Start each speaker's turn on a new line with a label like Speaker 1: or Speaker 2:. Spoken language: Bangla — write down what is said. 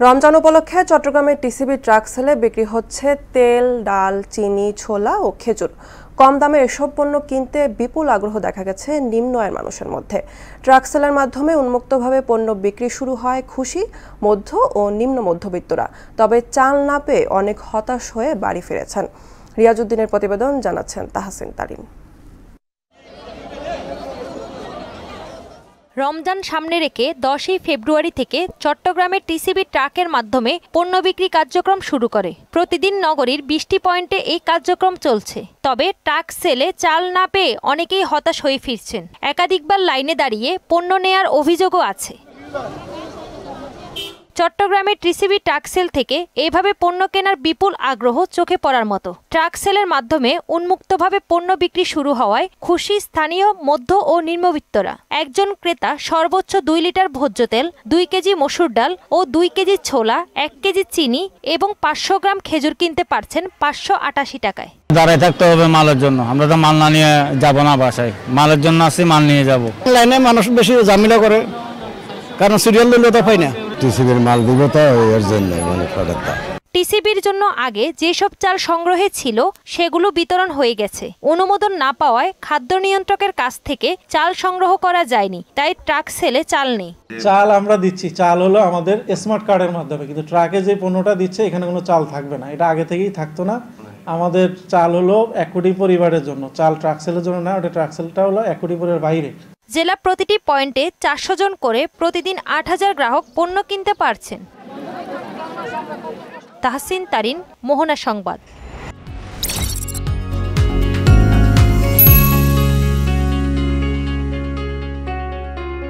Speaker 1: রমজান উপলক্ষে চট্টগ্রামের টিসিবি ট্রাক সেলে বিক্রি হচ্ছে তেল, ডাল, চিনি, ছোলা ও খেজুর। কম দামে এসব পণ্য কিনতে বিপুল আগ্রহ দেখা গেছে নিম্ন আয়ের মানুষের মধ্যে। ট্রাক সেলের মাধ্যমে উন্মুক্তভাবে পণ্য বিক্রি শুরু হয় খুশি মধ্য ও নিম্ন মধ্যবিত্তরা। তবে চাল না পেয়ে অনেক হতাশ হয়ে বাড়ি ফিরেছেন। রিয়াজউদ্দিনের প্রতিবেদন, জানাচ্ছেন তাহসিন তারিন।
Speaker 2: রমজান সামনে রেখে 10ই ফেব্রুয়ারি থেকে চট্টগ্রামের টিসিবি ট্রাকের মাধ্যমে পণ্য বিক্রি কার্যক্রম শুরু করে। প্রতিদিন নগরীর 20টি পয়েন্টে এই কার্যক্রম চলছে। তবে ট্রাক সেলে চাল না পেয়ে অনেকেই হতাশ হয়ে ফিরছেন। একাধিকবার লাইনে দাঁড়িয়ে পণ্য নেয়ার অভিযোগও আছে। চট্টগ্রামের টিসিবি ট্রাক সেল থেকে এভাবে পণ্য কেনার বিপুল আগ্রহ চোখে পড়ার মতো। ট্রাক সেলের মাধ্যমে উন্মুক্তভাবে পণ্য বিক্রি শুরু হওয়ায় খুশি স্থানীয় মধ্য ও নিম্নবিত্তরা। একজন ক্রেতা সর্বোচ্চ 2 লিটার ভোজ্য তেল, 2 কেজি মসুর ডাল ও 2 কেজি ছোলা, 1 কেজি চিনি এবং 500 গ্রাম খেজুর কিনতে পারছেন 588 টাকায়।
Speaker 3: দাঁড়ায় থাকতে হবে মালের জন্য। আমরা তো মাল না নিয়ে যাব না বাসায়, মালের জন্য আসি, মাল নিয়ে যাব।
Speaker 4: লাইনে মানুষ বেশি ঝামেলা করে, কারণ সিরিয়াল দিলে তো পাই না।
Speaker 5: টিসিবির মাল দিব তো এর জন্য মানে প্রোডাক্টটা।
Speaker 2: টিসিবির জন্য আগে যেসব চাল সংগ্রহে ছিল সেগুলো বিতরণ হয়ে গেছে। অনুমোদন না পাওয়ায় খাদ্য নিয়ন্ত্রকের কাছ থেকে চাল সংগ্রহ করা যায়নি, তাই ট্রাক সেলে চাল নেই।
Speaker 6: চাল আমরা দিচ্ছি, চাল হলো আমাদের স্মার্ট কার্ডের মাধ্যমে, কিন্তু ট্রাকে যে পণ্যটা দিচ্ছে এখানে কোনো চাল থাকবে না। এটা আগে থেকেই থাকতো না। আমাদের চাল হলো 1 কোটি পরিবারের জন্য, চাল ট্রাক সেলের জন্য না। ওটা ট্রাক সেলটা হলো 1 কোটি পরিবারের বাইরে।
Speaker 2: জেলা প্রতিটি পয়েন্টে 400 জন করে প্রতিদিন 8000 গ্রাহক পণ্য কিনতে পারছেন। তাহসিন তারিন, মোহনা সংবাদ।